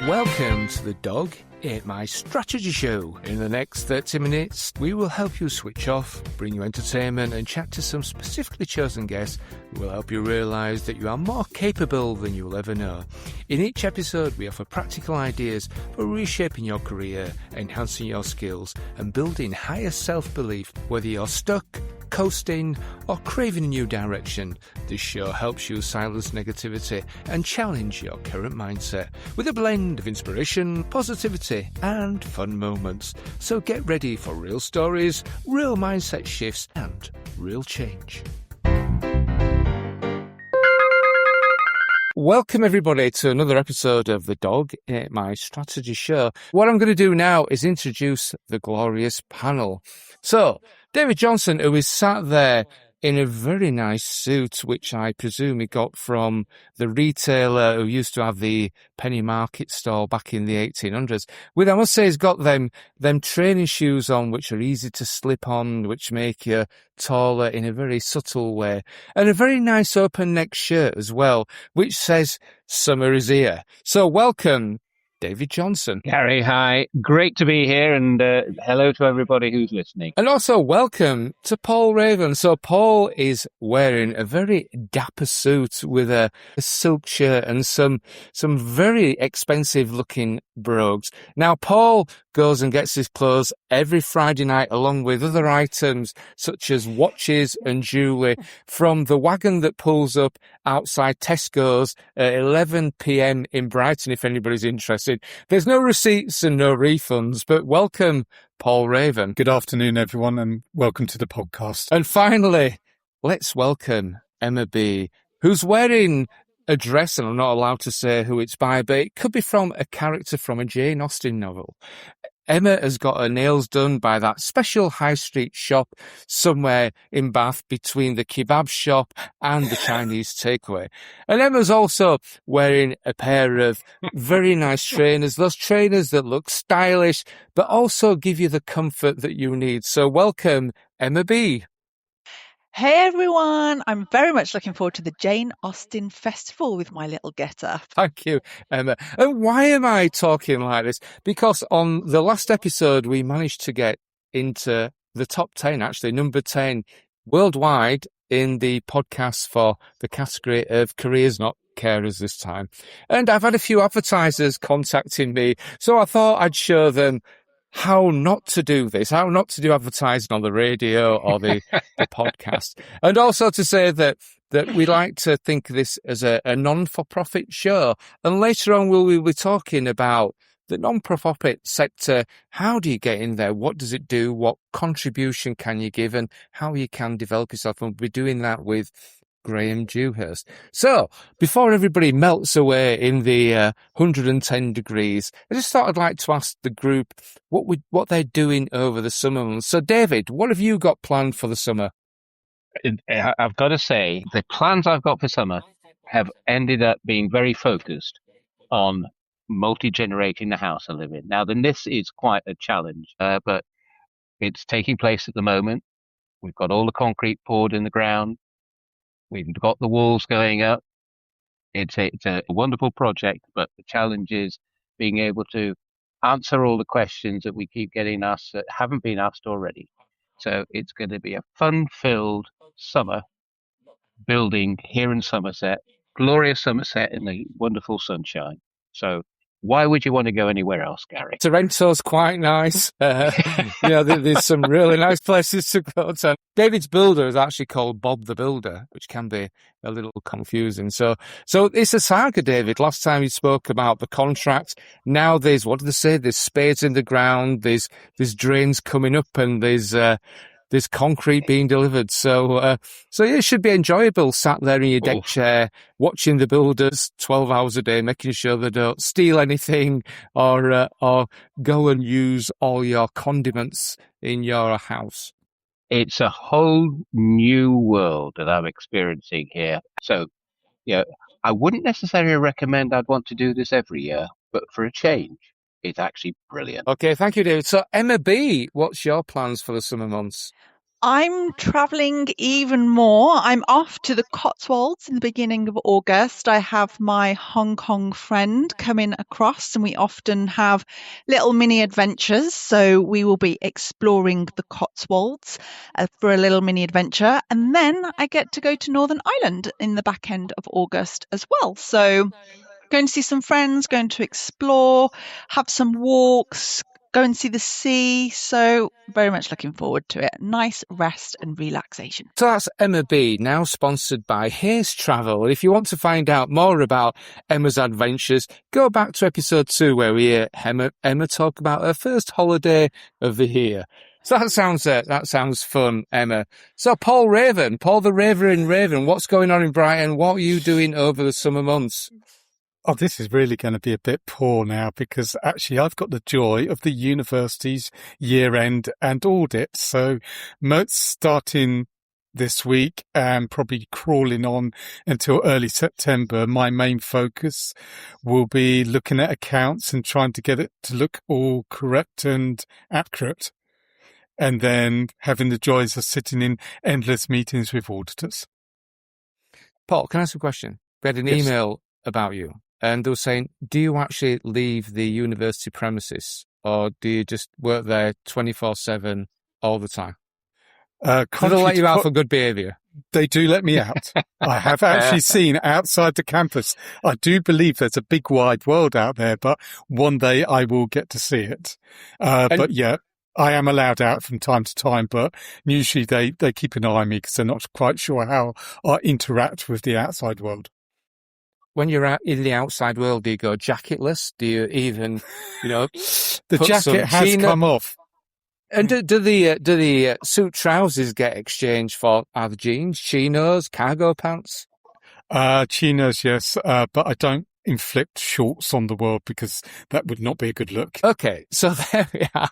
Welcome to the Dog Ate My Strategy Show. In the next 30 minutes, we will help you switch off, bring you entertainment and chat to some specifically chosen guests who will help you realise that you are more capable than you will ever know. In each episode, we offer practical ideas for reshaping your career, enhancing your skills and building higher self-belief. Whether you're stuck, coasting or craving a new direction, this show helps you silence negativity and challenge your current mindset with a blend of inspiration, positivity and fun moments. So get ready for real stories, real mindset shifts and real change. Welcome everybody to another episode of the Dog Ate My Strategy Show. What I'm going to do now is introduce the glorious panel. So, David Johnson, who is sat there in a very nice suit, which I presume he got from the retailer who used to have the penny market stall back in the 1800s. With, I must say, he's got them training shoes on, which are easy to slip on, which make you taller in a very subtle way. And a very nice open neck shirt as well, which says summer is here. So welcome, David Johnson. Gary, hi. Great to be here, and hello to everybody who's listening. And also welcome to Paul Raven. So Paul is wearing a very dapper suit with a silk shirt and some very expensive looking brogues. Now, Paul goes and gets his clothes every Friday night along with other items such as watches and jewellery from the wagon that pulls up outside Tesco's at 11 p.m. in Brighton, if anybody's interested. There's no receipts and no refunds, but welcome, Paul Raven. Good afternoon, everyone, and welcome to the podcast. And finally, let's welcome Emma B., who's wearing a dress, and I'm not allowed to say who it's by, but it could be from a character from a Jane Austen novel. Emma has got her nails done by that special high street shop somewhere in Bath between the kebab shop and the Chinese takeaway. And Emma's also wearing a pair of very nice trainers, those trainers that look stylish, but also give you the comfort that you need. So welcome, Emma B. Hey everyone, I'm very much looking forward to the Jane Austen Festival with my little get-up. Thank you, Emma. And why am I talking like this? Because on the last episode, we managed to get into the top 10, actually, number 10 worldwide in the podcast for the category of careers, not carers this time. And I've had a few advertisers contacting me, so I thought I'd show them how not to do this, how not to do advertising on the radio or the podcast. And also to say that we like to think of this as a non-for-profit show. And later on we'll be talking about the non-profit sector. How do you get in there? What does it do? What contribution can you give? And how you can develop yourself. And we'll be doing that with Graham Dewhirst. So, before everybody melts away in the 110 degrees, I just thought I'd like to ask the group what they're doing over the summer months. So, David, what have you got planned for the summer? I've got to say, the plans I've got for summer have ended up being very focused on multi-generating the house I live in. Now, this is quite a challenge, but it's taking place at the moment. We've got all the concrete poured in the ground. We've got the walls going up. It's a wonderful project, but the challenge is being able to answer all the questions that we keep getting asked that haven't been asked already. So it's going to be a fun-filled summer building here in Somerset, glorious Somerset in the wonderful sunshine. So why would you want to go anywhere else, Gary? Toronto's quite nice. There's some really nice places to go to. David's builder is actually called Bob the Builder, which can be a little confusing. So it's a saga, David. Last time you spoke about the contract. Now there's, what do they say? There's spades in the ground. There's drains coming up, and there's concrete being delivered. So it should be enjoyable, sat there in your deck chair, watching the builders 12 hours a day, making sure they don't steal anything or go and use all your condiments in your house. It's a whole new world that I'm experiencing here. So, I wouldn't necessarily recommend I'd want to do this every year, but for a change, it's actually brilliant. Okay, thank you, David. So, Emma B., what's your plans for the summer months? I'm travelling even more. I'm off to the Cotswolds in the beginning of August. I have my Hong Kong friend coming across, and we often have little mini adventures. So we will be exploring the Cotswolds for a little mini adventure. And then I get to go to Northern Ireland in the back end of August as well. So going to see some friends, going to explore, have some walks, go and see the sea. So very much looking forward to it. Nice rest and relaxation. So that's Emma B, now sponsored by Hayes Travel. If you want to find out more about Emma's adventures, go back to episode 2 where we hear Emma talk about her first holiday of the year. So that sounds fun, Emma. So Paul the Raver in Raven, what's going on in Brighton? What are you doing over the summer months? Oh, this is really going to be a bit poor now because actually I've got the joy of the university's year-end and audit. So most starting this week and probably crawling on until early September. My main focus will be looking at accounts and trying to get it to look all correct and accurate. And then having the joys of sitting in endless meetings with auditors. Paul, can I ask a question? We had an email about you. And they were saying, do you actually leave the university premises or do you just work there 24/7 all the time? Do they let you out for good behaviour? They do let me out. I have actually seen outside the campus. I do believe there's a big wide world out there, but one day I will get to see it. But yeah, I am allowed out from time to time, but usually they keep an eye on me because they're not quite sure how I interact with the outside world. When you're out in the outside world, do you go jacketless? Do you even, the jacket has come off? And do the suit trousers get exchanged for either jeans, chinos, cargo pants? Chinos, yes, but I don't inflict shorts on the world because that would not be a good look. Okay, so there we are.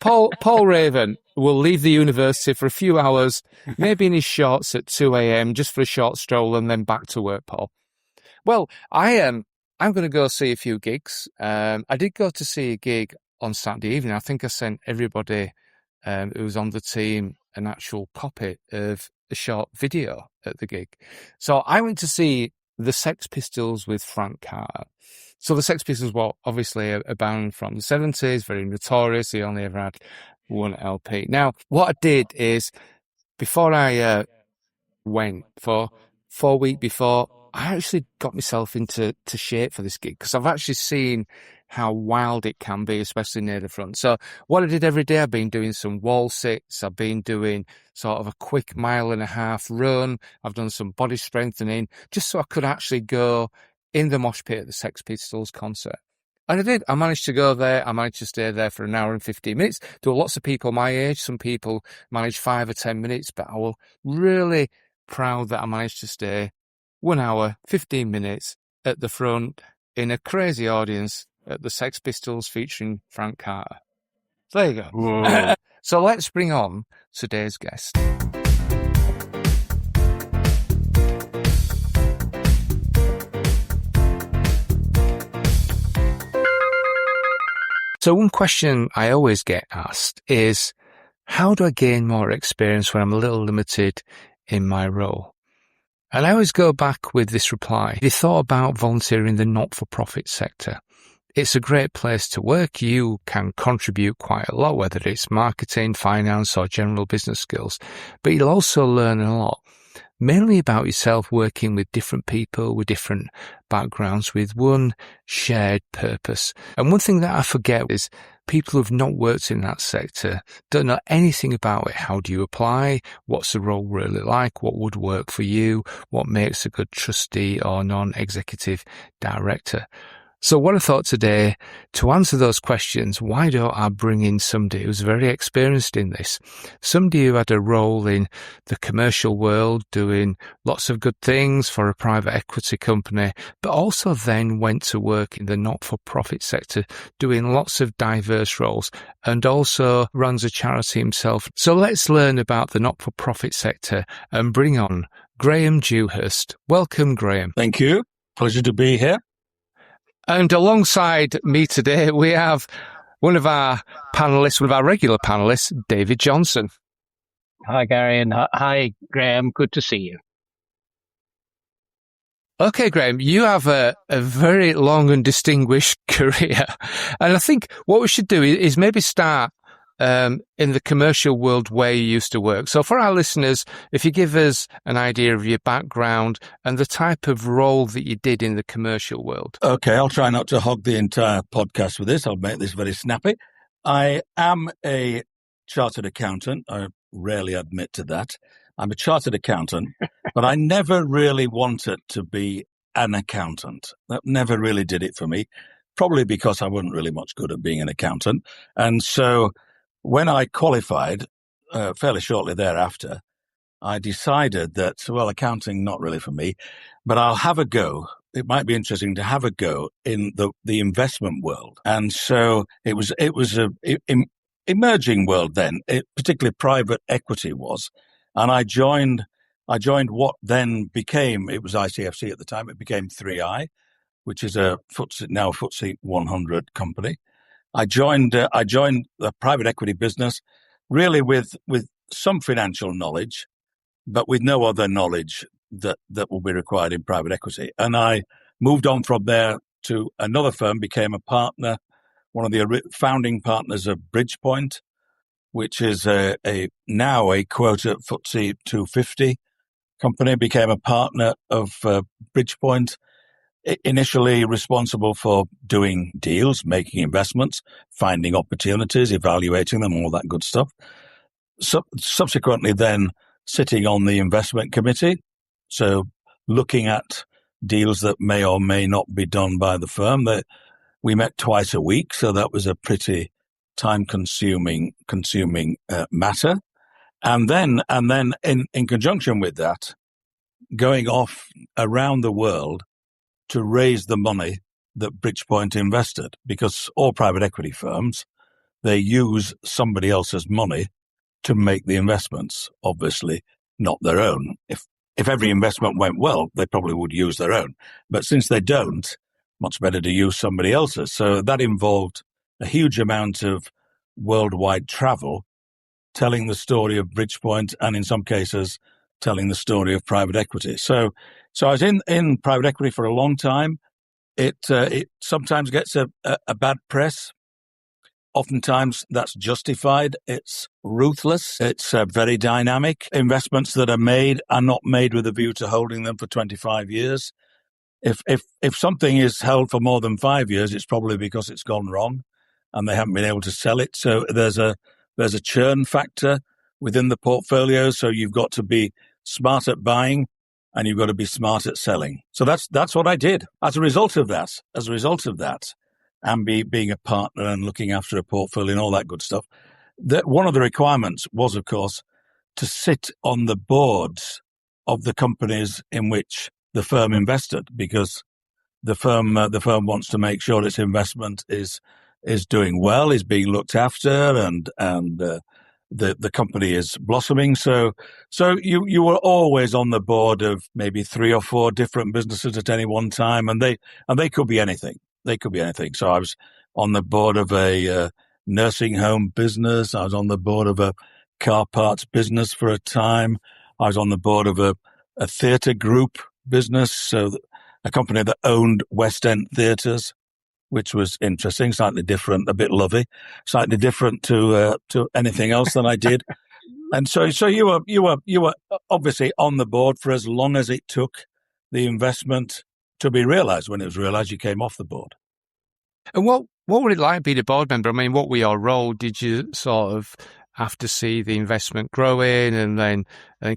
Paul Raven will leave the university for a few hours, maybe in his shorts at 2 a.m. just for a short stroll and then back to work, Paul. Well, I'm going to go see a few gigs. I did go to see a gig on Saturday evening. I think I sent everybody who was on the team an actual copy of a short video at the gig. So I went to see the Sex Pistols with Frank Carter. So the Sex Pistols were obviously a band from the 70s, very notorious. They only ever had one LP. Now, what I did is, before I went, for 4 weeks before, I actually got myself into shape for this gig because I've actually seen how wild it can be, especially near the front. So what I did every day, I've been doing some wall sits. I've been doing sort of a quick 1.5 mile run. I've done some body strengthening just so I could actually go in the mosh pit at the Sex Pistols concert. And I did. I managed to go there. I managed to stay there for 1 hour and 15 minutes. There were lots of people my age. Some people managed 5 or 10 minutes, but I was really proud that I managed to stay 1 hour, 15 minutes at the front in a crazy audience at the Sex Pistols featuring Frank Carter. So there you go. So let's bring on today's guest. So one question I always get asked is, how do I gain more experience when I'm a little limited in my role? And I always go back with this reply. If you thought about volunteering in the not-for-profit sector, it's a great place to work. You can contribute quite a lot, whether it's marketing, finance, or general business skills. But you'll also learn a lot, mainly about yourself, working with different people, with different backgrounds, with one shared purpose. And one thing that I forget is people who've not worked in that sector don't know anything about it. How do you apply? What's the role really like? What would work for you? What makes a good trustee or non-executive director? So what I thought today, to answer those questions, why don't I bring in somebody who's very experienced in this? Somebody who had a role in the commercial world, doing lots of good things for a private equity company, but also then went to work in the not-for-profit sector, doing lots of diverse roles, and also runs a charity himself. So let's learn about the not-for-profit sector and bring on Graham Dewhirst. Welcome, Graham. Thank you. Pleasure to be here. And alongside me today, we have one of our regular panelists, David Johnson. Hi, Gary, and hi, Graham. Good to see you. Okay, Graham, you have a very long and distinguished career. And I think what we should do is maybe start in the commercial world where you used to work. So for our listeners, if you give us an idea of your background and the type of role that you did in the commercial world. Okay, I'll try not to hog the entire podcast with this. I'll make this very snappy. I am a chartered accountant. I rarely admit to that. I'm a chartered accountant, but I never really wanted to be an accountant. That never really did it for me, probably because I wasn't really much good at being an accountant. And so when I qualified, fairly shortly thereafter, I decided that, well, accounting, not really for me, but I'll have a go. It might be interesting to have a go in the investment world. And so it was a emerging world then, particularly private equity was. And I joined what then became, it was ICFC at the time, it became 3i, which is a FTSE 100 company. I joined the private equity business really with some financial knowledge, but with no other knowledge that will be required in private equity. And I moved on from there to another firm, became a partner, one of the founding partners of Bridgepoint, which is now a quota FTSE 250 company, became a partner of Bridgepoint, initially responsible for doing deals, making investments, finding opportunities, evaluating them, all that good stuff. Subsequently then sitting on the investment committee, so looking at deals that may or may not be done by the firm. We met twice a week, so that was a pretty time-consuming matter. And then in conjunction with that, going off around the world to raise the money that Bridgepoint invested, because all private equity firms, they use somebody else's money to make the investments, obviously not their own. If every investment went well, they probably would use their own. But since they don't, much better to use somebody else's. So that involved a huge amount of worldwide travel, telling the story of Bridgepoint, and in some cases, telling the story of private equity. So I was in private equity for a long time. It sometimes gets a bad press. Oftentimes that's justified. It's ruthless. It's very dynamic. Investments that are made are not made with a view to holding them for 25 years. If something is held for more than 5 years, it's probably because it's gone wrong and they haven't been able to sell it. So there's a churn factor within the portfolio. So you've got to be smart at buying and you've got to be smart at selling. So that's what I did. As a result of that, and being a partner and looking after a portfolio and all that good stuff, that one of the requirements was, of course, to sit on the boards of the companies in which the firm invested, because the firm wants to make sure its investment is doing well, is being looked after, and the company is blossoming. So you were always on the board of maybe 3 or 4 different businesses at any one time, and they could be anything. They could be anything. So I was on the board of a nursing home business. I was on the board of a car parts business for a time. I was on the board of a theatre group business, so a company that owned West End theatres, which was interesting, slightly different, a bit lovey, slightly different to anything else that I did. And so you were obviously on the board for as long as it took the investment to be realised. When it was realised, you came off the board. And what would it like being a board member? I mean, what were your role? Did you sort of have to see the investment growing, and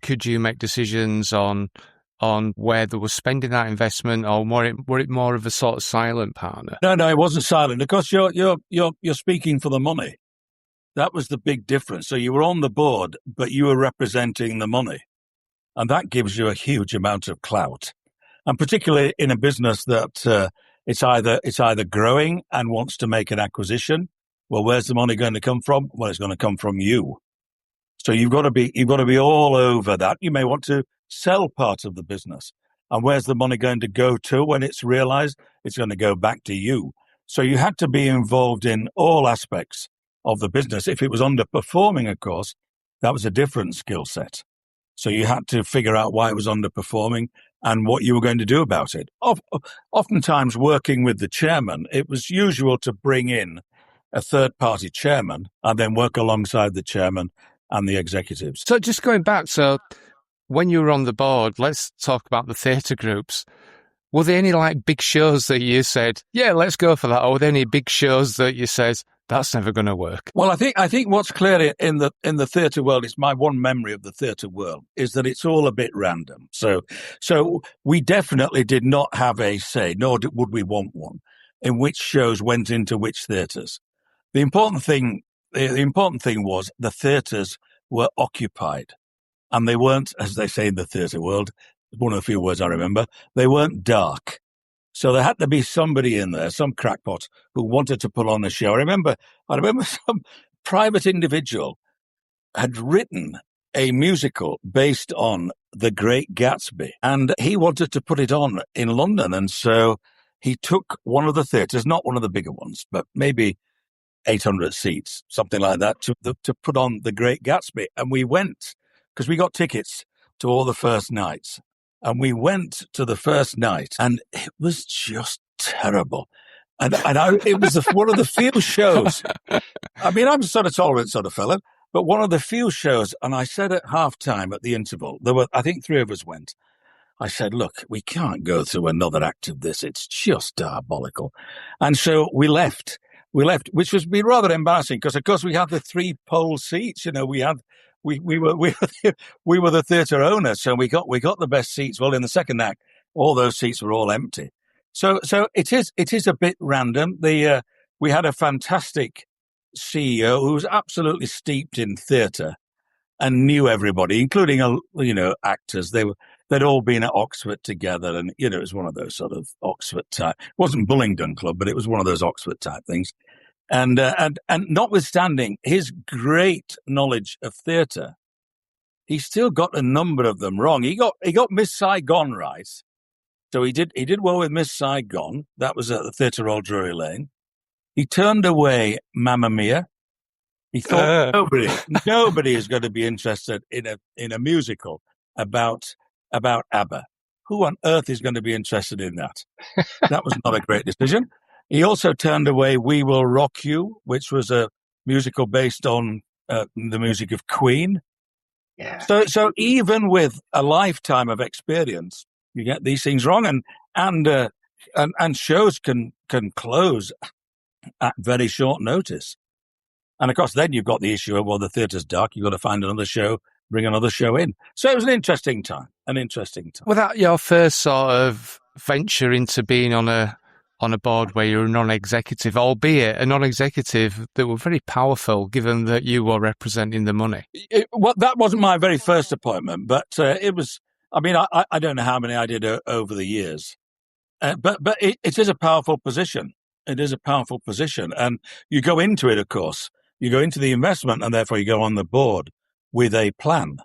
could you make decisions on where they were spending that investment, or were it more of a sort of silent partner? No, it wasn't silent. Of course, you're speaking for the money. That was the big difference. So you were on the board, but you were representing the money, and that gives you a huge amount of clout. And particularly in a business that it's either growing and wants to make an acquisition. Well, where's the money going to come from? Well, it's going to come from you. So you've got to be all over that. You may want to sell part of the business, and where's the money going to go to when it's realized? It's going to go back to you. So you had to be involved in all aspects of the business. If it was underperforming, of course, That was a different skill set. So you had to figure out why it was underperforming and what you were going to do about it. Oftentimes, working with the chairman, it was usual to bring in a third-party chairman and then work alongside the chairman and the executives. So just going back, so when you were on the board, let's talk about the theatre groups. Were there any like big shows that you said, yeah, let's go for that? Or were there any big shows that you said, that's never going to work? Well, I think what's clear in the theatre world, is my one memory of the theatre world, is that it's all a bit random. So we definitely did not have a say, nor would we want one, in which shows went into which theatres. The important thing was the theatres were occupied, and they weren't, as they say in the theatre world, one of the few words I remember, they weren't dark. So there had to be somebody in there, some crackpot, who wanted to put on a show. I remember some private individual had written a musical based on The Great Gatsby, and he wanted to put it on in London. And so he took one of the theatres, not one of the bigger ones, but maybe 800 seats, something like that, to put on The Great Gatsby. And we went, because we got tickets to all the first nights. And we went to the first night, and it was just terrible. And it was one of the few shows. I mean, I'm a sort of tolerant sort of fellow, but one of the few shows, and I said at halftime at the interval, I think 3 of us went. I said, look, we can't go through another act of this. It's just diabolical. And so we left, which was be rather embarrassing because, of course, we had the 3 pole seats. You know, we were the theatre owner, so we got the best seats. Well, in the second act, all those seats were all empty. So it is a bit random. We had a fantastic CEO who was absolutely steeped in theatre and knew everybody, including actors. They'd all been at Oxford together, and it was one of those sort of Oxford type. It wasn't Bullingdon Club, but it was one of those Oxford type things. And notwithstanding his great knowledge of theatre, he still got a number of them wrong. He got Miss Saigon right, so he did well with Miss Saigon. That was at the Theatre Royal Drury Lane. He turned away Mamma Mia. He thought nobody is going to be interested in a musical about ABBA. Who on earth is going to be interested in that? That was not a great decision. He also turned away We Will Rock You, which was a musical based on the music of Queen. Yeah. So even with a lifetime of experience, you get these things wrong, and shows can close at very short notice. And of course, then you've got the issue of, well, the theatre's dark. You've got to find another show, bring another show in. So it was an interesting time. Was that your first sort of venture into being on a board where you're a non-executive, albeit a non-executive that were very powerful, given that you were representing the money? That wasn't my very first appointment, but it was. I mean, I don't know how many I did over the years, but it is a powerful position. It is a powerful position, and you go into it, of course. You go into the investment, and therefore you go on the board with a plan.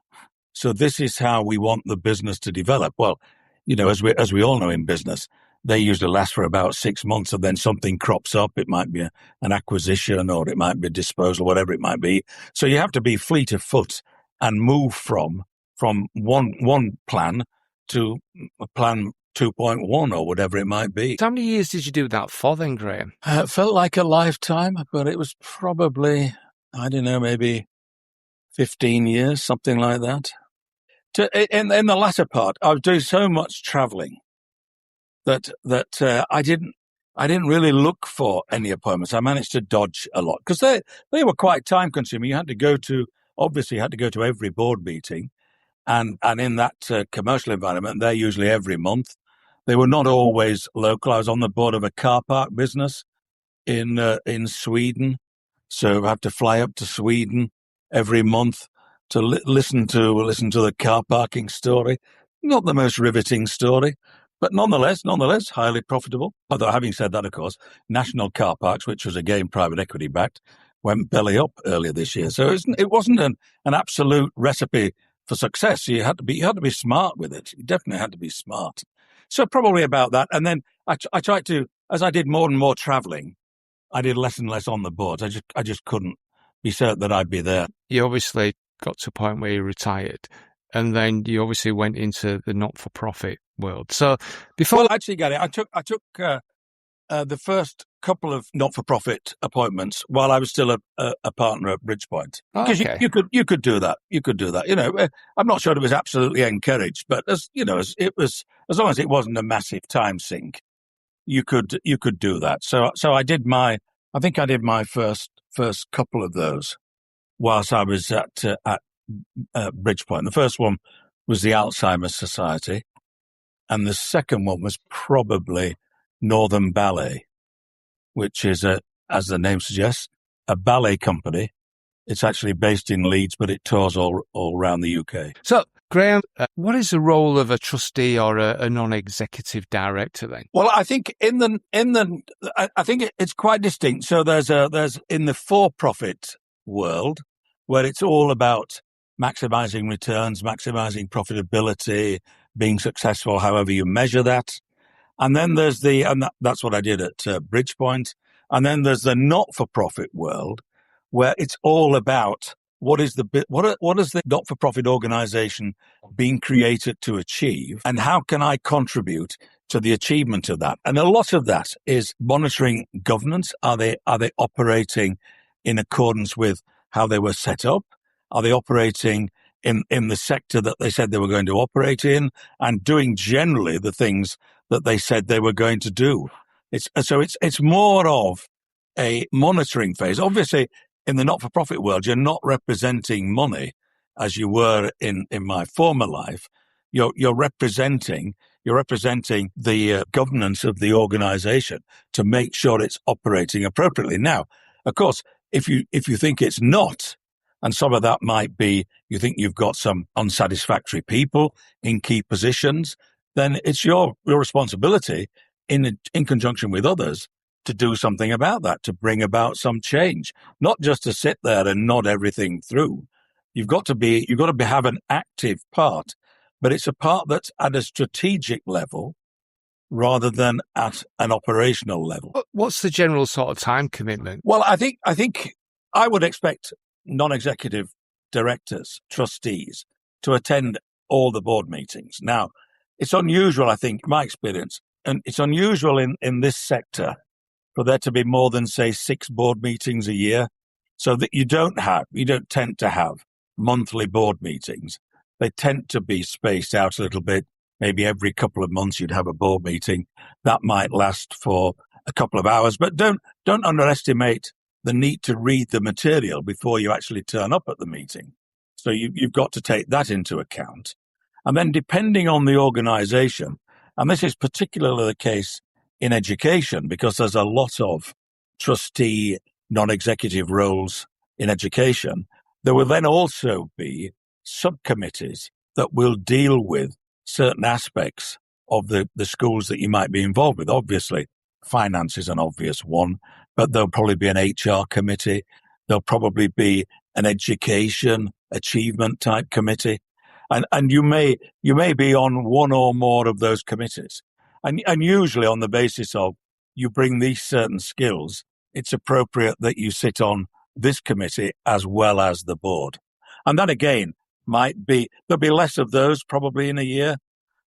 So this is how we want the business to develop. Well, as we all know in business, they usually last for about 6 months, and then something crops up. It might be an acquisition, or it might be a disposal, whatever it might be. So you have to be fleet of foot and move from one plan to a plan 2.1 or whatever it might be. How many years did you do that for then, Graham? It felt like a lifetime, but it was probably, I don't know, maybe 15 years, something like that. In the latter part, I was doing so much traveling that I didn't really look for any appointments. I managed to dodge a lot because they were quite time consuming. You had to go to every board meeting, and in that commercial environment, they're usually every month. They were not always local. I was on the board of a car park business in Sweden, so I have to fly up to Sweden every month to listen to the car parking story. Not the most riveting story, but nonetheless highly profitable. Although having said that, of course, National Car Parks, which was again private equity backed, went belly up earlier this year. So it wasn't an absolute recipe for success. You had to be smart with it. You definitely had to be smart. So probably about that. And then I tried to, as I did more and more traveling, I did less and less on the boards. I just couldn't be certain that I'd be there. You obviously got to a point where you retired, and then you obviously went into the not-for-profit world. So before, well, actually, Gary, I took the first couple of not-for-profit appointments while I was still a partner at Bridgepoint, because you could do that. You could do that. You know, I'm not sure it was absolutely encouraged, but as long as it wasn't a massive time sink, you could do that. So I think I did my first couple of those whilst I was at Bridgepoint. The first one was the Alzheimer's Society, and the second one was probably Northern Ballet, which is, as the name suggests, a ballet company. It's actually based in Leeds, but it tours all around the UK. So, Graham, what is the role of a trustee or a non-executive director then? Well, I think I think it's quite distinct. So there's in the for-profit world where it's all about maximizing returns, maximizing profitability, being successful, however you measure that. And then there's that's what I did at Bridgepoint. And then there's the not-for-profit world, where it's all about what is the not-for-profit organization being created to achieve, and how can I contribute to the achievement of that? And a lot of that is monitoring governance. Are they operating in accordance with how they were set up? Are they operating in the sector that they said they were going to operate in, and doing generally the things that they said they were going to do? It's more of a monitoring phase. Obviously, in the not-for-profit world, you're not representing money as you were in my former life. You're representing the governance of the organization to make sure it's operating appropriately. Now, of course, if you think it's not, and some of that might be you think you've got some unsatisfactory people in key positions, then it's your responsibility in conjunction with others to do something about that, to bring about some change, not just to sit there and nod everything through. You've got to have an active part, but it's a part that's at a strategic level rather than at an operational level. What's the general sort of time commitment? Well, I think I would expect non-executive directors, trustees, to attend all the board meetings. Now, it's unusual, I think, my experience, and it's unusual in this sector for there to be more than, say, 6 board meetings a year, so that you don't tend to have monthly board meetings. They tend to be spaced out a little bit. Maybe every couple of months you'd have a board meeting. That might last for a couple of hours, but don't underestimate the need to read the material before you actually turn up at the meeting. So you've got to take that into account. And then depending on the organization, and this is particularly the case in education, because there's a lot of trustee, non-executive roles in education, there will then also be subcommittees that will deal with certain aspects of the schools that you might be involved with. Obviously, finance is an obvious one, but there'll probably be an HR committee. There'll probably be an education achievement type committee. And you may be on one or more of those committees. And usually on the basis of you bring these certain skills, it's appropriate that you sit on this committee as well as the board. And that again there'll be less of those probably in a year,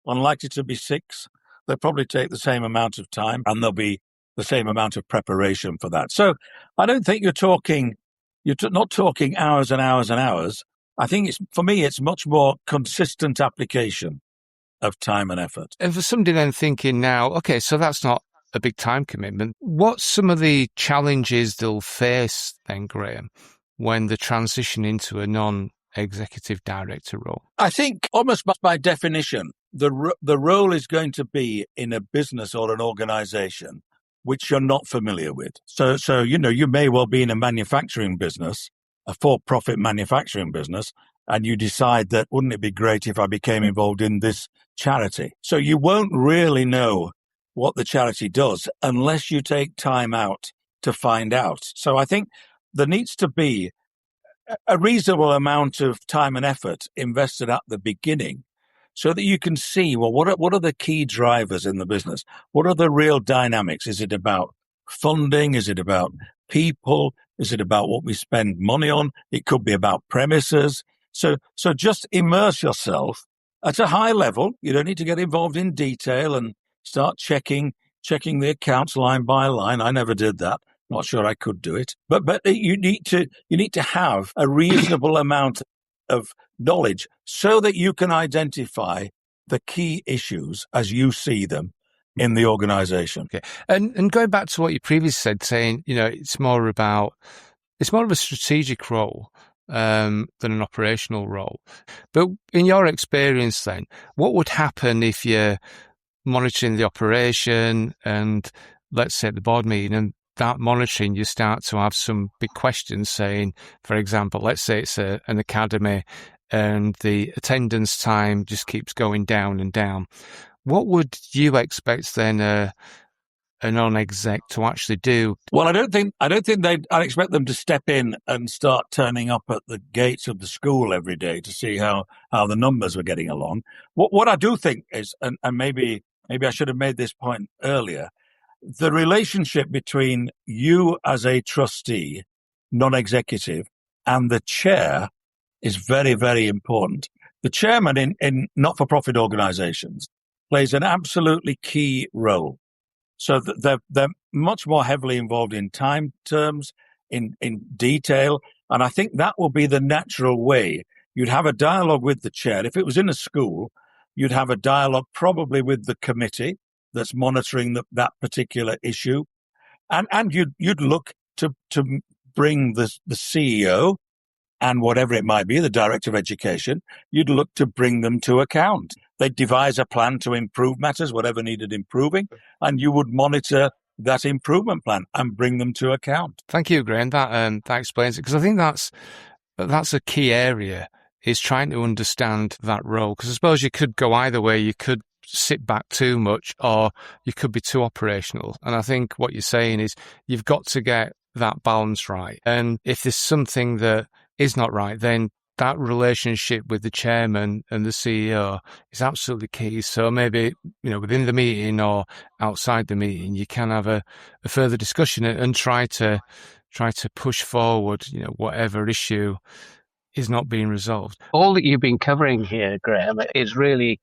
unlikely to be 6. They'll probably take the same amount of time, and there'll be the same amount of preparation for that. So I don't think you're not talking hours and hours and hours. I think for me, it's much more consistent application of time and effort. And for somebody then thinking now, okay, so that's not a big time commitment. What's some of the challenges they'll face then, Graham, when they transition into a non-executive director role? I think almost by definition, the role is going to be in a business or an organization which you're not familiar with. So you may well be in a manufacturing business, a for-profit manufacturing business, and you decide that wouldn't it be great if I became involved in this charity? So you won't really know what the charity does unless you take time out to find out. So I think there needs to be a reasonable amount of time and effort invested at the beginning so that you can see, well, what are the key drivers in the business? What are the real dynamics? Is it about funding? Is it about people? Is it about what we spend money on? It could be about premises. So just immerse yourself at a high level. You don't need to get involved in detail and start checking the accounts line by line. I never did that. Not sure I could do it. But you need to have a reasonable amount of knowledge so that you can identify the key issues as you see them in the organization. Okay. And going back to what you previously said, saying, it's more of a strategic role than an operational role. But in your experience then, what would happen if you're monitoring the operation and, let's say, at the board meeting, and that monitoring, you start to have some big questions saying, for example, let's say it's an academy and the attendance time just keeps going down and down. What would you expect then a non-exec to actually do? Well, I don't think I'd expect them to step in and start turning up at the gates of the school every day to see how the numbers were getting along. What I do think is, and maybe I should have made this point earlier, the relationship between you as a trustee, non-executive, and the chair is very, very important. The chairman in not-for-profit organizations plays an absolutely key role. So they're much more heavily involved in time terms, in detail, and I think that will be the natural way. You'd have a dialogue with the chair. If it was in a school, you'd have a dialogue probably with the committee that's monitoring that particular issue, and you'd look to bring the CEO and whatever it might be, the director of education, you'd look to bring them to account. They'd devise a plan to improve matters, whatever needed improving, and you would monitor that improvement plan and bring them to account. Thank you, Graham. That explains it, because I think that's a key area, is trying to understand that role. Because I suppose you could go either way. You could sit back too much, or you could be too operational. And I think what you're saying is you've got to get that balance right. And if there's something that is not right, then that relationship with the chairman and the CEO is absolutely key. So maybe, within the meeting or outside the meeting, you can have a further discussion and try to push forward, whatever issue is not being resolved. All that you've been covering here, Graham, is really,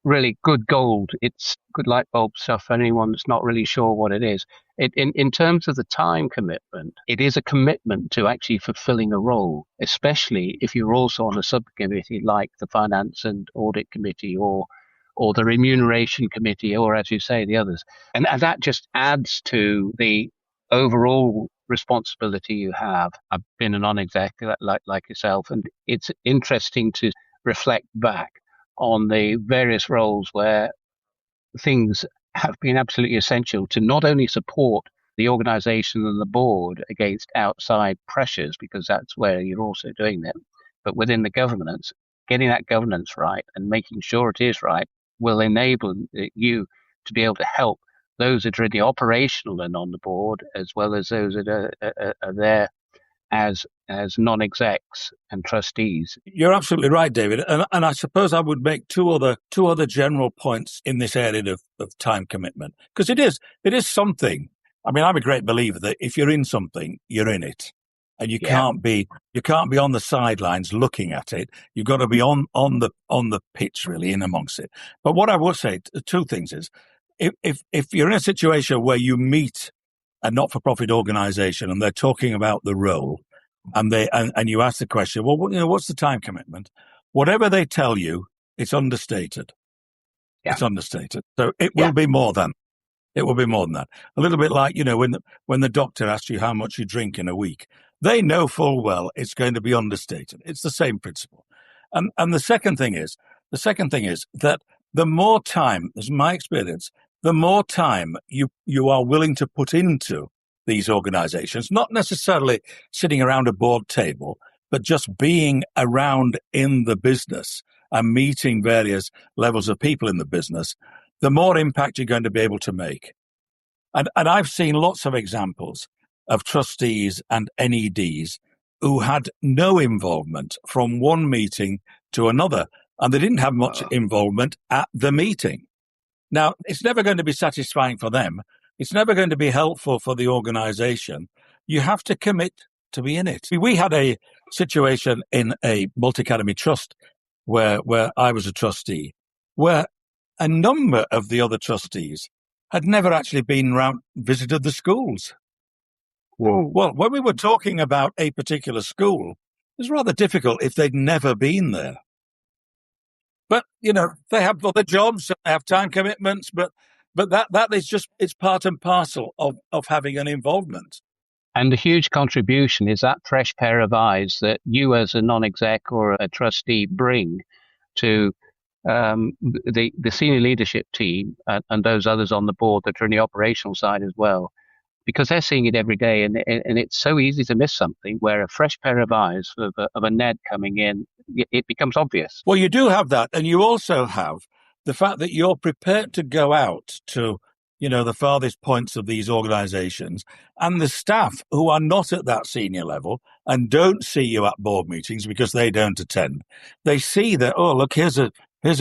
really good gold. It's good light bulb stuff for anyone that's not really sure what it is. In terms of the time commitment, it is a commitment to actually fulfilling a role, especially if you're also on a subcommittee like the Finance and Audit Committee or the Remuneration Committee, or, as you say, the others. And that just adds to the overall responsibility you have. I've been a non-exec like yourself, and it's interesting to reflect back on the various roles where things have been absolutely essential to not only support the organization and the board against outside pressures, because that's where you're also doing them, but within the governance, getting that governance right and making sure it is right will enable you to be able to help those that are in the operational and on the board, as well as those that are there as non-execs and trustees. You're absolutely right, David. And I suppose I would make two other general points in this area of time commitment, because it is something. I mean, I'm a great believer that if you're in something, you're in it, and you can't be on the sidelines looking at it. You've got to be on the pitch, really, in amongst it. But what I would say, two things is, if you're in a situation where you meet a not-for-profit organization and they're talking about the role, and you ask the question, well, what's the time commitment? Whatever they tell you, it's understated. Yeah. It's understated. So it will be more than. It will be more than that. A little bit like, when the doctor asks you how much you drink in a week, they know full well it's going to be understated. It's the same principle. And the second thing is that the more time, as my experience, the more time you are willing to put into these organizations, not necessarily sitting around a board table, but just being around in the business and meeting various levels of people in the business, the more impact you're going to be able to make. And I've seen lots of examples of trustees and NEDs who had no involvement from one meeting to another, and they didn't have much involvement at the meeting. Now, it's never going to be satisfying for them. It's never going to be helpful for the organization. You have to commit to be in it. We had a situation in a multi-academy trust where I was a trustee, where a number of the other trustees had never actually been round, visited the schools. Well, when we were talking about a particular school, it was rather difficult if they'd never been there. But, they have other jobs, they have time commitments, but that is just, it's part and parcel of having an involvement. And the huge contribution is that fresh pair of eyes that you as a non-exec or a trustee bring to the senior leadership team and those others on the board that are in the operational side as well, because they're seeing it every day, and it's so easy to miss something where a fresh pair of eyes of a Ned coming in, it becomes obvious. Well, you do have that, and you also have the fact that you're prepared to go out to the farthest points of these organizations, and the staff who are not at that senior level and don't see you at board meetings because they don't attend. They see that, oh, look, here's a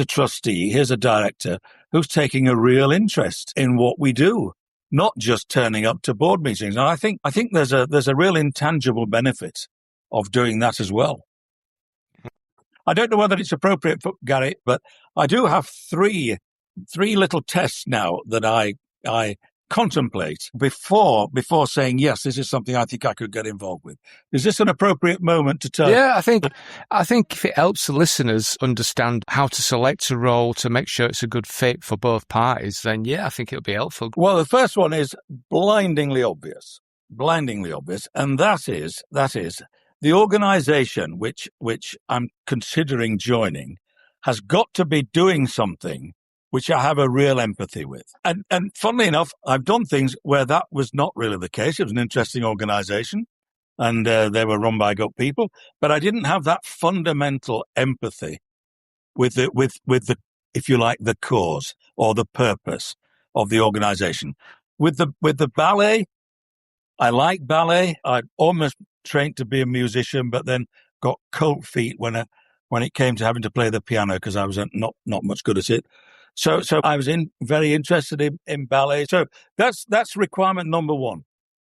trustee, here's a director who's taking a real interest in what we do, not just turning up to board meetings. And I think there's a real intangible benefit of doing that as well. I don't know whether it's appropriate for Gary, but I do have three little tests now that I contemplate before saying, yes, this is something I think I could get involved with. Is this an appropriate moment to tell? Yeah, I think if it helps the listeners understand how to select a role to make sure it's a good fit for both parties, then yeah, I think it'll be helpful. Well, the first one is blindingly obvious, and that is the organization which I'm considering joining has got to be doing something which I have a real empathy with. And funnily enough, I've done things where that was not really the case. It was an interesting organization, and they were run by good people, but I didn't have that fundamental empathy with the, if you like, the cause or the purpose of the organization. With the ballet, I like ballet. I almost trained to be a musician, but then got cold feet when it came to having to play the piano because I was not much good at it. So I was very interested in ballet. So that's requirement number one.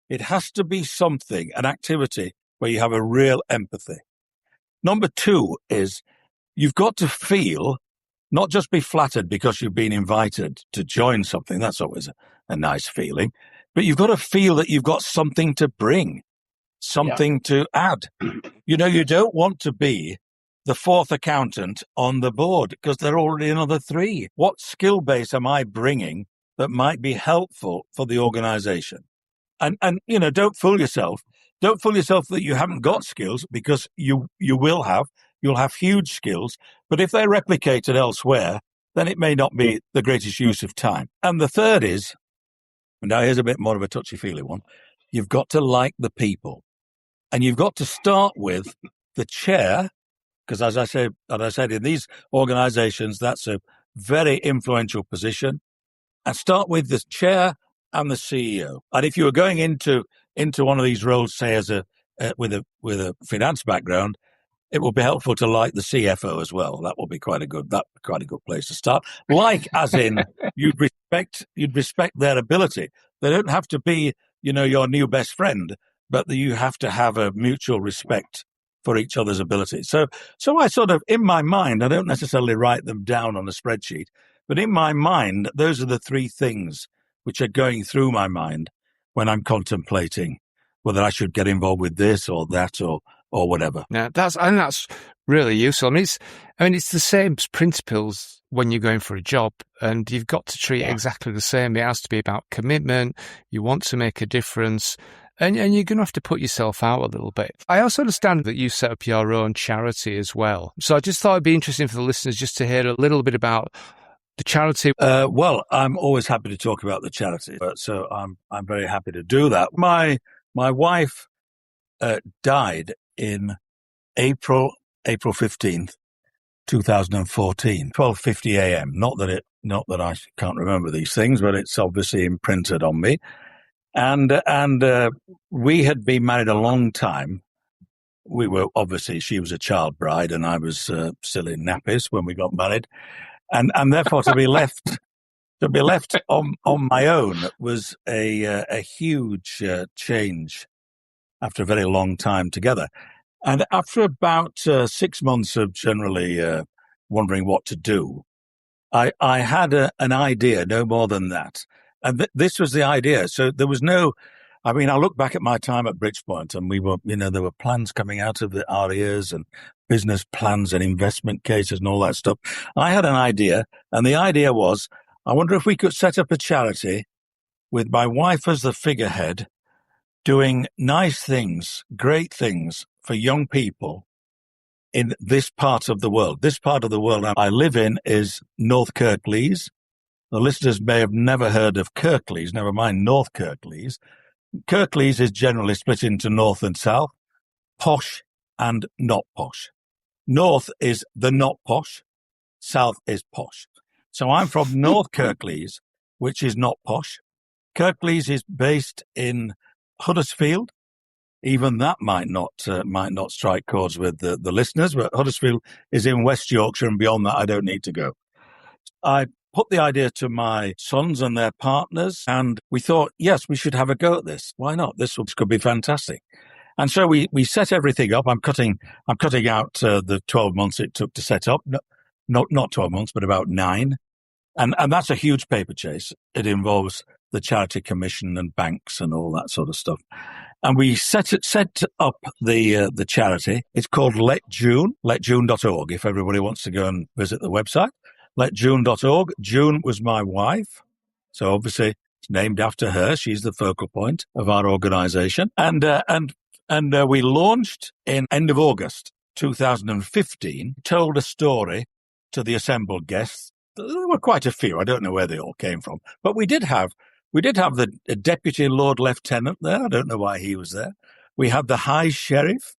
It has to be something, an activity where you have a real empathy. Number two is you've got to feel, not just be flattered because you've been invited to join something. That's always a nice feeling. But you've got to feel that you've got something to bring, something to add. You don't want to be the fourth accountant on the board because there are already another three. What skill base am I bringing that might be helpful for the organization? And don't fool yourself. Don't fool yourself that you haven't got skills, because you will have. You'll have huge skills, but if they're replicated elsewhere, then it may not be the greatest use of time. And the third is, and now here's a bit more of a touchy-feely one, you've got to like the people. And you've got to start with the chair, because as I said, in these organizations, that's a very influential position. And start with the chair and the CEO. And if you were going into one of these roles, say with a finance background, it will be helpful to like the CFO as well. That will be quite a good place to start. Like, as in, you'd respect their ability. They don't have to be, your new best friend, but you have to have a mutual respect for each other's abilities. So I sort of, in my mind, I don't necessarily write them down on a spreadsheet, but in my mind, those are the three things which are going through my mind when I'm contemplating whether I should get involved with this or that or whatever. Yeah, that's really useful. I mean, it's the same principles when you're going for a job, and you've got to treat it exactly the same. It has to be about commitment. You want to make a difference. And you're going to have to put yourself out a little bit. I also understand that you set up your own charity as well. So I just thought it'd be interesting for the listeners just to hear a little bit about the charity. Well, I'm always happy to talk about the charity, so I'm very happy to do that. My wife died in April 15th, 2014, 12:50 a.m. Not that I can't remember these things, but it's obviously imprinted on me. And we had been married a long time. We were she was a child bride, and I was still in nappies when we got married, and therefore to be left on my own was a huge change. after a very long time together. And after about 6 months of generally wondering what to do, I had an idea, no more than that. And this was the idea. So there was I look back at my time at Bridgepoint, and we were, there were plans coming out of our ears and business plans and investment cases and all that stuff. I had an idea, and the idea was, I wonder if we could set up a charity with my wife as the figurehead, doing nice things, great things for young people in this part of the world. This part of the world I live in is North Kirklees. The listeners may have never heard of Kirklees, never mind North Kirklees. Kirklees is generally split into north and south, posh and not posh. North is the not posh, south is posh. So I'm from North Kirklees, which is not posh. Kirklees is based in Huddersfield. Even that might not strike chords with the listeners, but Huddersfield is in West Yorkshire, and beyond that I don't need to go. I put the idea to my sons and their partners, and we thought, yes, we should have a go at this. Why not? This could be fantastic. And so we set everything up. I'm cutting out the 12 months it took to set up. No, not 12 months, but about 9. And that's a huge paper chase. It involves the Charity Commission and banks and all that sort of stuff. And we set up the charity. It's called Let June, letjune.org, if everybody wants to go and visit the website. Letjune.org. June was my wife, so obviously it's named after her. She's the focal point of our organisation. And we launched in end of August 2015, told a story to the assembled guests. There were quite a few. I don't know where they all came from, but we did have the Deputy Lord Lieutenant there. I don't know why he was there. We had the High Sheriff,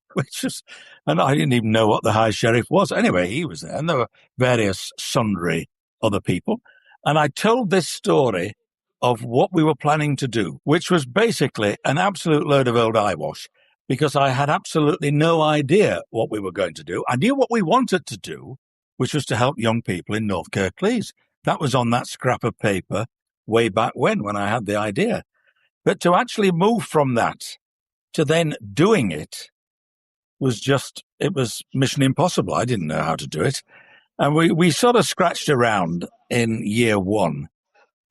and I didn't even know what the High Sheriff was. Anyway, he was there, and there were various sundry other people. And I told this story of what we were planning to do, which was basically an absolute load of old eyewash, because I had absolutely no idea what we were going to do. I knew what we wanted to do, which was to help young people in North Kirklees. That was on that scrap of paper way back when I had the idea. But to actually move from that to then doing it was mission impossible. I didn't know how to do it. And we sort of scratched around in year 1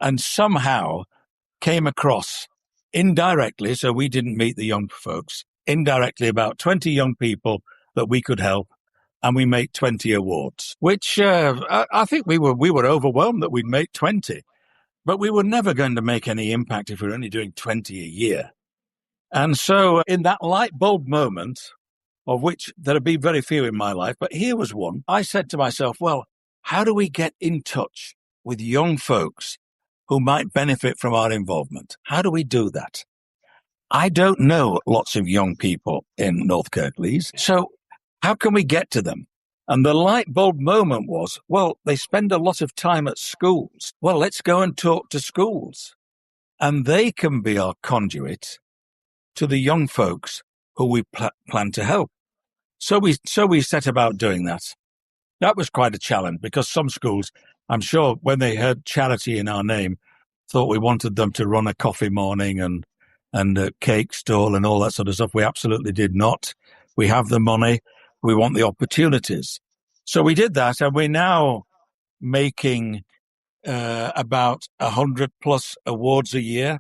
and somehow came across indirectly, so we didn't meet the young folks, indirectly about 20 young people that we could help. And we make 20 awards, which I think we were overwhelmed that we'd make 20. But we were never going to make any impact if we were only doing 20 a year. And so in that light bulb moment, of which there have been very few in my life, but here was one, I said to myself, well, how do we get in touch with young folks who might benefit from our involvement? How do we do that? I don't know lots of young people in North Kirklees, so how can we get to them? And the light bulb moment was, well, they spend a lot of time at schools. Well, let's go and talk to schools. And they can be our conduit to the young folks who we plan to help. So we set about doing that. That was quite a challenge, because some schools, I'm sure, when they heard charity in our name, thought we wanted them to run a coffee morning and a cake stall and all that sort of stuff. We absolutely did not. We have the money. We want the opportunities. So we did that, and we're now making about 100 plus awards a year.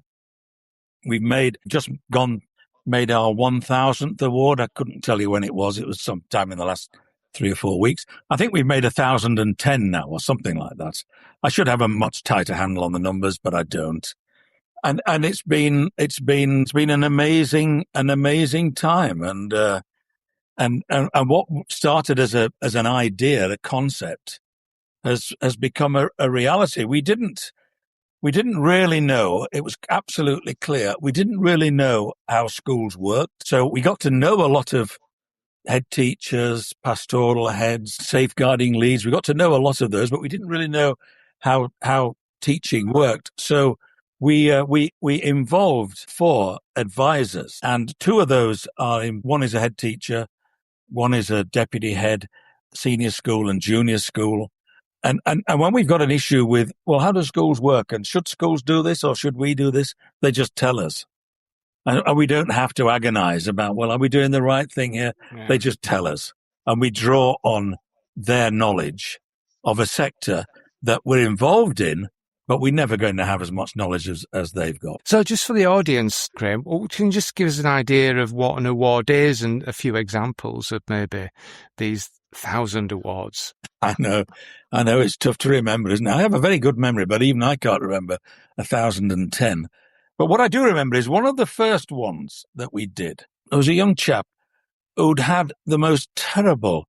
We've made our 1,000th award. I couldn't tell you when it was. It was sometime in the last 3 or 4 weeks. I think we've made 1,010 now, or something like that. I should have a much tighter handle on the numbers, but I don't. And it's been an amazing time. And what started as an idea, a concept, has become a reality. We didn't really know. It was absolutely clear. We didn't really know how schools worked. So we got to know a lot of head teachers, pastoral heads, safeguarding leads. We got to know a lot of those, but we didn't really know how teaching worked. So we involved 4 advisors, and 2 of those one is a head teacher, one is a deputy head, senior school and junior school. And when we've got an issue with, well, how do schools work? And should schools do this or should we do this? They just tell us. And we don't have to agonize about, well, are we doing the right thing here? Yeah. They just tell us. And we draw on their knowledge of a sector that we're involved in, but we're never going to have as much knowledge as they've got. So just for the audience, Graham, can you just give us an idea of what an award is and a few examples of maybe these 1,000 awards? I know it's tough to remember, isn't it? I have a very good memory, but even I can't remember 1,010. But what I do remember is one of the first ones that we did. There was a young chap who'd had the most terrible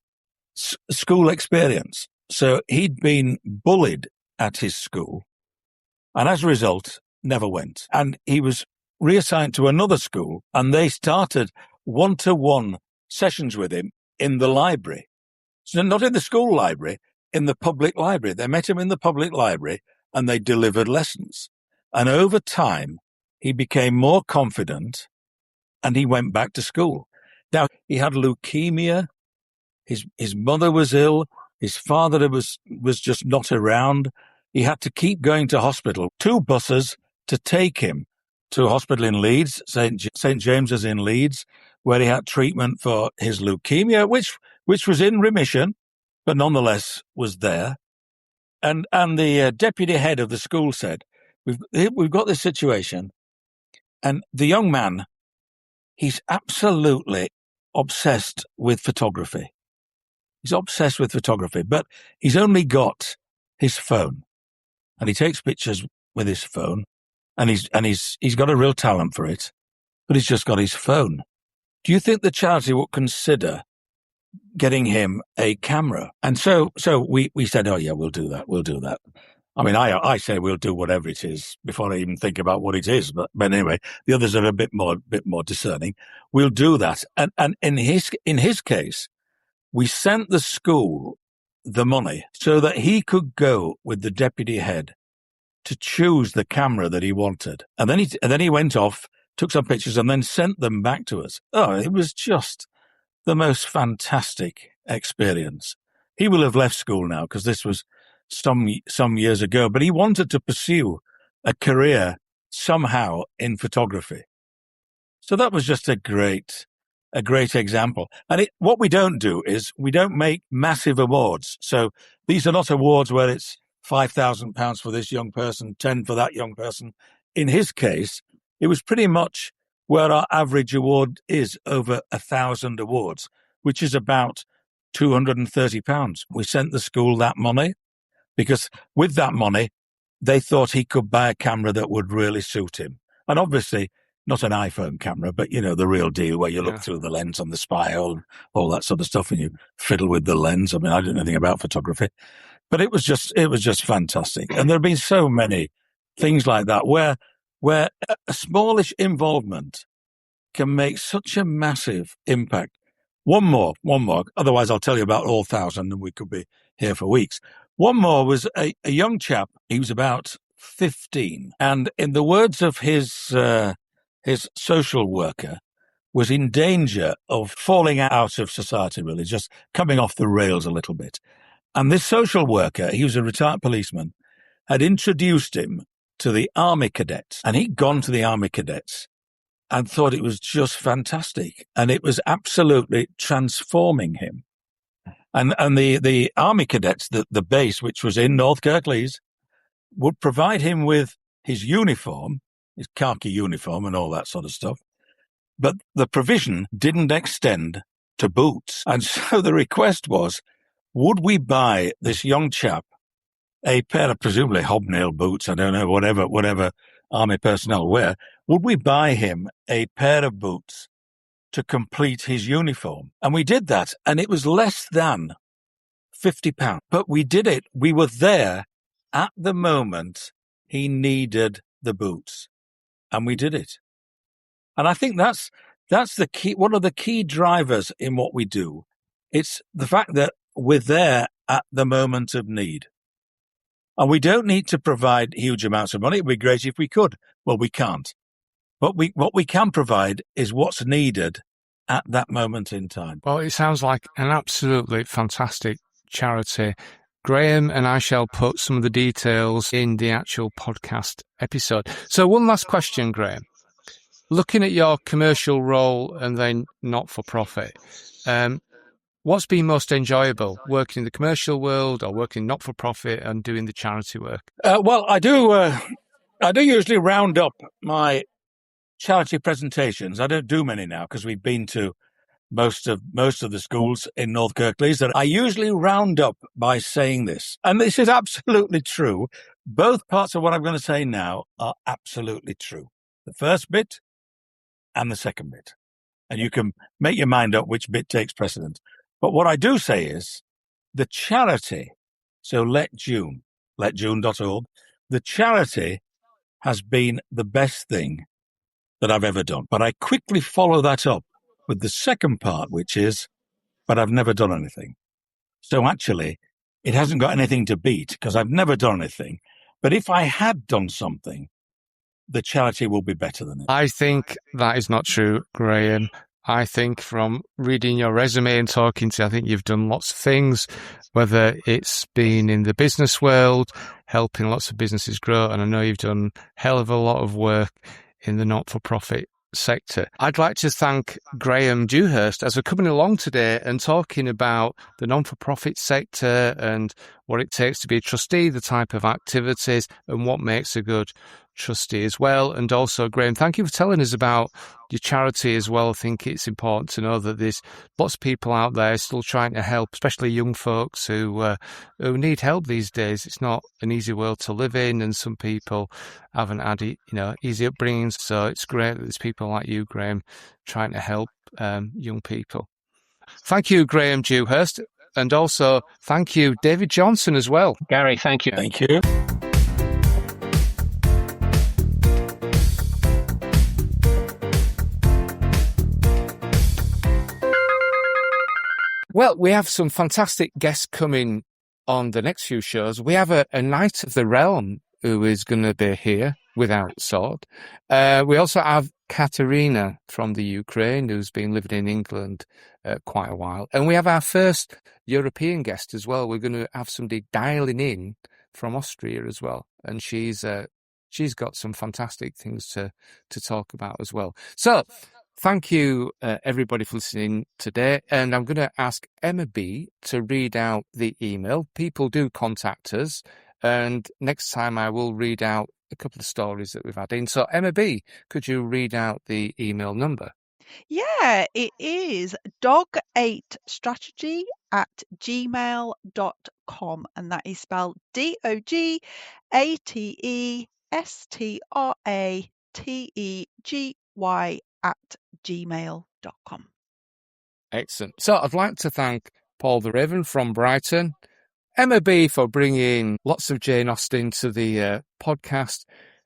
school experience. So he'd been bullied at his school, and as a result, never went. And he was reassigned to another school, and they started one-to-one sessions with him in the library. So not in the school library, in the public library. They met him in the public library, and they delivered lessons. And over time, he became more confident, and he went back to school. Now, he had leukemia. His mother was ill. His father was just not around. He had to keep going to hospital. 2 buses to take him to a hospital in Leeds, St. James's in Leeds, where he had treatment for his leukemia, which was in remission, but nonetheless was there. And the deputy head of the school said, we've got this situation. And the young man, he's absolutely obsessed with photography. He's obsessed with photography, but he's only got his phone, and he takes pictures with his phone, and he's got a real talent for it, but he's just got his phone. Do you think the charity would consider getting him a camera? And so we said, oh yeah, we'll do that. I mean, I say we'll do whatever it is before I even think about what it is. But anyway, the others are a bit more discerning. We'll do that. And in his case, we sent the school the money so that he could go with the deputy head to choose the camera that he wanted. And then he went off, took some pictures, and then sent them back to us. Oh, it was just the most fantastic experience. He will have left school now because this was some years ago, but he wanted to pursue a career somehow in photography. So that was just a great example. And what we don't do is we don't make massive awards. So these are not awards where it's £5,000 for this young person, 10 for that young person. In his case, it was pretty much where our average award is, over 1,000 awards, which is about £230. We sent the school that money because with that money, they thought he could buy a camera that would really suit him. And obviously, not an iPhone camera, but, the real deal where you look through the lens on the spiral, all that sort of stuff, and you fiddle with the lens. I mean, I don't know anything about photography, but it was just fantastic. And there have been so many things like that where a smallish involvement can make such a massive impact. One more. Otherwise, I'll tell you about all 1,000 and we could be here for weeks. One more was a young chap. He was about 15. And in the words of his social worker, was in danger of falling out of society, really, just coming off the rails a little bit. And this social worker, he was a retired policeman, had introduced him to the Army cadets. And he'd gone to the Army cadets and thought it was just fantastic. And it was absolutely transforming him. And the Army cadets, the base, which was in North Kirklees, would provide him with his uniform, his khaki uniform and all that sort of stuff. But the provision didn't extend to boots. And so the request was, would we buy this young chap a pair of presumably hobnail boots, I don't know, whatever Army personnel wear, would we buy him a pair of boots to complete his uniform? And we did that, and it was less than £50. But we did it. We were there at the moment he needed the boots, and we did it. And I think that's the key, one of the key drivers in what we do. It's the fact that we're there at the moment of need. And we don't need to provide huge amounts of money. It would be great if we could. Well, we can't. But what we can provide is what's needed at that moment in time. Well, it sounds like an absolutely fantastic charity. Graham and I shall put some of the details in the actual podcast episode. So one last question, Graham. looking at your commercial role and then not-for-profit, what's been most enjoyable, working in the commercial world or working not-for-profit and doing the charity work? Well, I do usually round up my charity presentations. I don't do many now because we've been to most of the schools in North Kirklees. That I usually round up by saying this, and this is absolutely true. Both parts of what I'm going to say now are absolutely true. The first bit and the second bit. And you can make your mind up which bit takes precedence. But what I do say is the charity, so letjune.org, the charity has been the best thing that I've ever done. But I quickly follow that up with the second part, which is, but I've never done anything. So actually, it hasn't got anything to beat because I've never done anything. But if I had done something, the charity will be better than it. I think that is not true, Graham. I think from reading your resume and talking to you, I think you've done lots of things, whether it's been in the business world, helping lots of businesses grow, and I know you've done a hell of a lot of work in the not-for-profit sector. I'd like to thank Graham Dewhirst as we're coming along today and talking about the non-for-profit sector and what it takes to be a trustee, the type of activities and what makes a good trustee as well. And also, Graham, thank you for telling us about your charity as well. I think it's important to know that there's lots of people out there still trying to help, especially young folks who need help these days. It's not an easy world to live in, and some people haven't had easy upbringings. So it's great that there's people like you, Graham, trying to help young people. Thank you, Graham Dewhirst, and also thank you, David Johnson, as well. Gary, thank you. Thank you. Well, we have some fantastic guests coming on the next few shows. We have a Knight of the Realm who is going to be here without sword. We also have Katerina from the Ukraine, who's been living in England quite a while. And we have our first European guest as well. We're going to have somebody dialing in from Austria as well. And she's got some fantastic things to talk about as well. So thank you, everybody, for listening today. And I'm going to ask Emma B to read out the email. People do contact us. And next time I will read out a couple of stories that we've had in. So, Emma B, could you read out the email number? Yeah, it is dog8strategy@gmail.com, and that is spelled DOGATEStrategy@gmail.com. Excellent. So I'd like to thank Paul the Raven from Brighton, Emma B for bringing lots of Jane Austen to the podcast,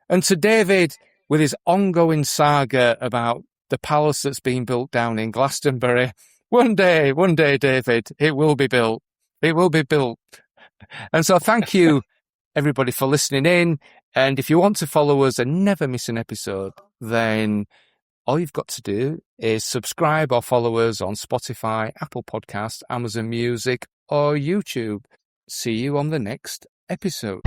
and to David with his ongoing saga about the palace that's being built down in Glastonbury. One day, David, it will be built. It will be built. And so thank you, everybody, for listening in. And if you want to follow us and never miss an episode, then all you've got to do is subscribe or follow us on Spotify, Apple Podcasts, Amazon Music, or YouTube. See you on the next episode.